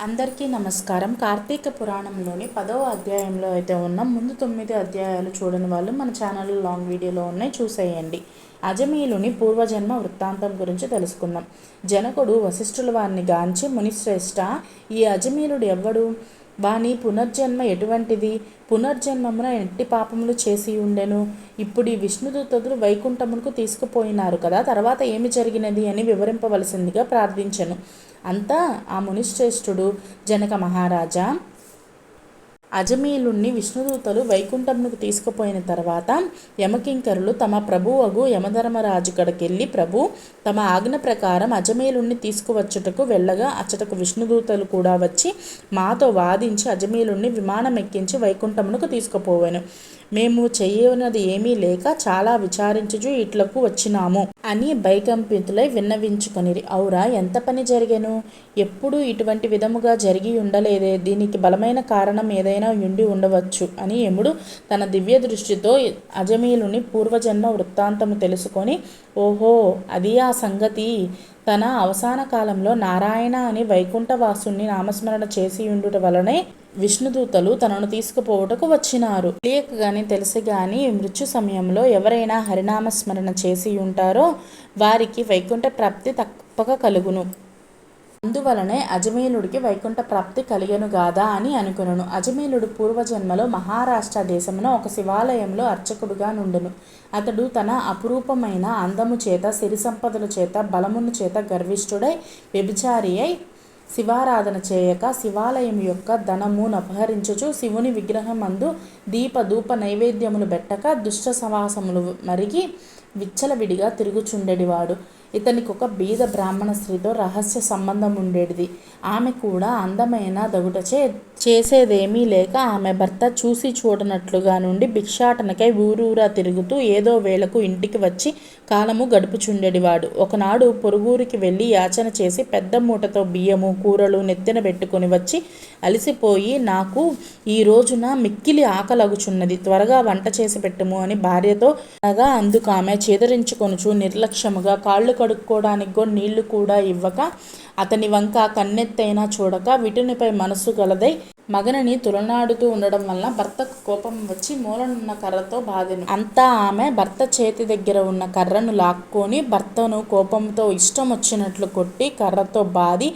అందరికీ నమస్కారం. కార్తీక పురాణంలోని 10వ అధ్యాయంలో అయితే ఉన్నాం. ముందు 9 అధ్యాయాలు చూడని వాళ్ళు మన ఛానల్లో లాంగ్ వీడియోలో ఉన్నాయి, చూసేయండి. అజమీలుని పూర్వజన్మ వృత్తాంతం గురించి తెలుసుకుందాం. జనకుడు వశిష్ఠుల వారిని గాంచి, మునిశ్రేష్ఠ, ఈ అజమీలుడు ఎవ్వడు? వాని పునర్జన్మ ఎటువంటిది? పునర్జన్మమున ఎట్టి పాపములు చేసి ఉండెను? ఇప్పుడు ఈ విష్ణుదూతలు వైకుంఠమునకు తీసుకుపోయినారు కదా, తర్వాత ఏమి జరిగినది అని వివరింపవలసిందిగా ప్రార్థించెను. అంతా ఆ మునిశ్రేష్ఠుడు, జనక మహారాజా, అజమీలుణ్ణి విష్ణుదూతలు వైకుంఠమునకు తీసుకుపోయిన తర్వాత యమకింకరులు తమ ప్రభువగు యమధర్మరాజు కడకెళ్ళి, ప్రభు తమ ఆజ్ఞ ప్రకారం అజమీలుణ్ణి తీసుకువచ్చుటకు వెళ్ళగా అచ్చటకు విష్ణుదూతలు కూడా వచ్చి మాతో వాదించి అజమీలుణ్ణి విమానం ఎక్కించి వైకుంఠమునకు తీసుకుపోవెను. మేము చేయనది ఏమీ లేక చాలా విచారించుచు ఇట్లకు వచ్చినాము అని భయకంపితులై విన్నవించుకొనిరి. ఔరా, ఎంత పని జరిగెను? ఎప్పుడు ఇటువంటి విధముగా జరిగి ఉండలేదే. దీనికి బలమైన కారణం ఏదైనా ఉండి ఉండవచ్చు అని యముడు తన దివ్య దృష్టితో అజమీలుని పూర్వజన్మ వృత్తాంతము తెలుసుకొని, ఓహో, అది ఆ సంగతి. తన అవసాన కాలంలో నారాయణ అని వైకుంఠవాసుని నామస్మరణ చేసి ఉండుట వలనే విష్ణుదూతలు తనను తీసుకుపోవుటకు వచ్చినారు. తెలియక గాని తెలిసి గాని మృత్యు సమయంలో ఎవరైనా హరినామస్మరణ చేసి ఉంటారో వారికి వైకుంఠ ప్రాప్తి తప్పక కలుగును. అందువలనే అజమీలుడికి వైకుంఠ ప్రాప్తి కలిగను గాదా అని అనుకును. అజమీలుడు పూర్వజన్మలో మహారాష్ట్ర దేశమున ఒక శివాలయంలో అర్చకుడుగా నుండును. అతడు తన అపురూపమైన అందము చేత, సిరి సంపదల చేత, బలమును చేత గర్విష్ఠుడై వ్యభిచారి అయి శివారాధన చేయక శివాలయం యొక్క ధనమును అపహరించుచు శివుని విగ్రహమందు దీప ధూప నైవేద్యములు పెట్టక దుష్ట సవాసములు మరిగి విచ్చలవిడిగా తిరుగుచుండెడివాడు. ఇతనికి ఒక బీద బ్రాహ్మణ స్త్రీతో రహస్య సంబంధం ఉండేది. ఆమె కూడా అందమైన దగుటచే చేసేదేమీ లేక ఆమె భర్త చూసి చూడనట్లుగా నుండి భిక్షాటనకై ఊరూరా తిరుగుతూ ఏదో వేళకు ఇంటికి వచ్చి కాలము గడుపుచుండెడివాడు. ఒకనాడు పొరుగురికి వెళ్ళి యాచన చేసి పెద్ద మూటతో బియ్యము కూరలు నెత్తిన పెట్టుకొని వచ్చి అలసిపోయి, నాకు ఈ రోజున మిక్కిలి ఆకలగుచున్నది, త్వరగా వంట చేసి పెట్టుము అని భార్యతో అనగా అందుకు ఆమె చేదరించుకొనుచు నిర్లక్ష్యముగా కాళ్ళు కడుక్కోవడానికి కూడా నీళ్లు కూడా ఇవ్వక అతని వంక కన్నెత్తైనా చూడక విటునిపై మనస్సు గలదై మగనని తులనాడుతూ ఉండడం వలన భర్తకు కోపం వచ్చి మూలనున్న కర్రతో బాధెను. అంతా ఆమె భర్త చేతి దగ్గర ఉన్న కర్రను లాక్కొని భర్తను కోపంతో ఇష్టం వచ్చినట్లు కొట్టి కర్రతో బాది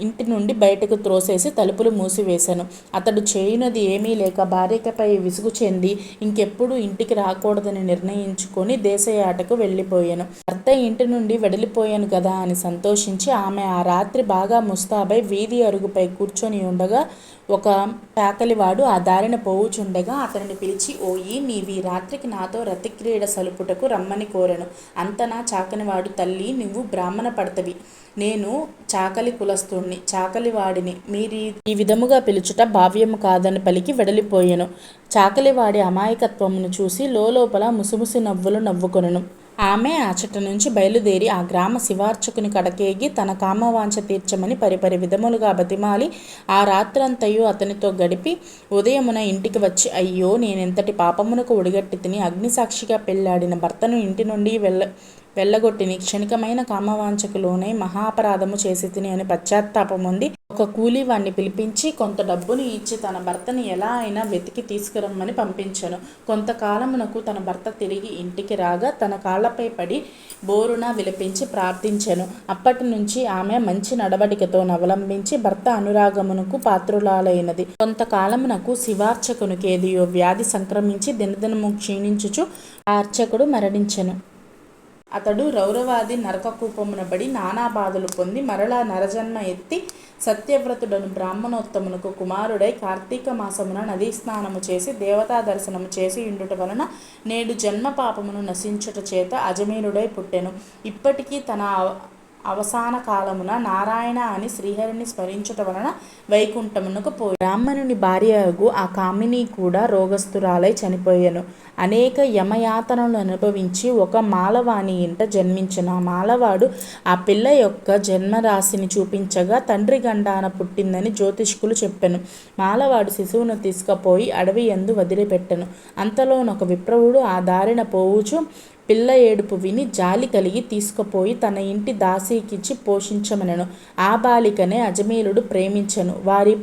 ఇంటి నుండి బయటకు త్రోసేసి తలుపులు మూసివేశాను. అతడు చేయునది ఏమీ లేక భార్యకపై విసుగు చెంది ఇంకెప్పుడు ఇంటికి రాకూడదని నిర్ణయించుకొని దేశయాటకు వెళ్ళిపోయాను. భర్త ఇంటి నుండి వెడలిపోయాను కదా అని సంతోషించి ఆమె ఆ రాత్రి బాగా ముస్తాబై వీధి అరుగుపై కూర్చొని ఉండగా ఒక చాకలివాడు ఆ దారిన పోవుచుండగా అతనిని పిలిచి, ఓయి, నీవి రాత్రికి నాతో రతిక్రీడ సలుపుటకు రమ్మని కోరెను. అంతనా చాకలివాడు, తల్లి, నువ్వు బ్రాహ్మణ పడతవి, నేను చాకలి కులస్తుణ్ణి, చాకలివాడిని, మీరు ఈ విధముగా పిలుచుట భావ్యము కాదని పలికి వెడలిపోయెను. చాకలివాడి అమాయకత్వమును చూసి లోపల ముసిముసి నవ్వులు నవ్వుకొనెను. ఆమె అచట నుంచి బయలుదేరి ఆ గ్రామ శివార్చకుని కడకేగి తన కామవాంఛ తీర్చమని పరిపరి విధములుగా బతిమాలి ఆ రాత్రంతయు అతనితో గడిపి ఉదయమున ఇంటికి వచ్చి, అయ్యో, నేనెంతటి పాపమునకు ఒడిగట్టి తిని అగ్నిసాక్షిగా పెళ్ళాడిన భర్తను ఇంటి నుండి వెళ్ళగొట్టిని, క్షణికమైన కామవాంఛకు లోనై మహాపరాధము చేసి తిని అని పశ్చాత్తాపం పొంది ఒక కూలీవాణ్ణి పిలిపించి కొంత డబ్బుని ఇచ్చి తన భర్తని ఎలా అయినా వెతికి తీసుకురమ్మని పంపించెను. కొంతకాలమునకు తన భర్త తిరిగి ఇంటికి రాగా తన కాళ్లపై పడి బోరున విలపించి ప్రార్థించెను. అప్పటి నుంచి ఆమె మంచి నడవడికతో అవలంబించి భర్త అనురాగమునకు పాత్రురాలైనది. కొంతకాలమునకు శివార్చకునికి ఏదియో వ్యాధి సంక్రమించి దినదినము క్షీణించుచు ఆ అర్చకుడు మరణించెను. అతడు రౌరవాది నరకకూపమున బడి నానా బాధలు పొంది మరలా నరజన్మ ఎత్తి సత్యవ్రతుడను బ్రాహ్మణోత్తమునకు కుమారుడై కార్తీక మాసమున నదీ స్నానము చేసి దేవతా దర్శనము చేసి ఉండుట వలన నేడు జన్మ పాపమును నశించుట చేత అజమీలుడై పుట్టెను. ఇప్పటికీ తన అవసాన కాలమున నారాయణ అని శ్రీహరిని స్మరించుట వలన వైకుంఠమునకు పోయి బ్రాహ్మణుని భార్యగు ఆ కామిని కూడా రోగస్తురాలై చనిపోయాను. అనేక యమయాతనలు అనుభవించి ఒక మాలవాణి ఇంట జన్మించిన ఆ మాలవాడు ఆ పిల్ల యొక్క జన్మరాశిని చూపించగా తండ్రి గండాన పుట్టిందని జ్యోతిష్కులు చెప్పెను. మాలవాడు శిశువును తీసుకుపోయి అడవి యందు వదిలిపెట్టెను. అంతలోనొక విప్రవుడు ఆ దారిన పోవుచు పిల్ల ఏడుపు విని జాలి కలిగి తీసుకుపోయి తన ఇంటి దాసీకిచ్చి పోషించమనెను. ఆ బాలికనే అజమేలుడు ప్రేమించెను. వారి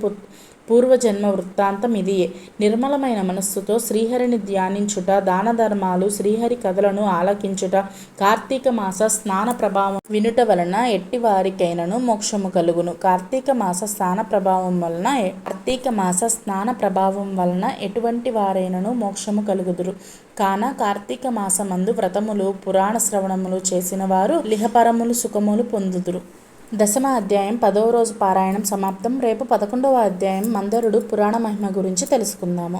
పూర్వజన్మ వృత్తాంతం ఇదియే. నిర్మలమైన మనస్సుతో శ్రీహరిని ధ్యానించుట, దాన ధర్మాలు, శ్రీహరి కథలను ఆలకించుట, కార్తీక మాస స్నాన ప్రభావం వినుట వలన ఎట్టి వారికైనను మోక్షము కలుగును. కార్తీక మాస స్నాన ప్రభావం వలన ఎటువంటి వారైనను మోక్షము కలుగుదురు. కాన కార్తీక మాసమందు వ్రతములు, పురాణ శ్రవణములు చేసిన వారు లిహపరములు సుఖములు పొందుదురు. 10వ అధ్యాయం 10వ రోజు పారాయణం సమాప్తం. రేపు 11వ అధ్యాయం మందరుడు పురాణ మహిమ గురించి తెలుసుకుందాము.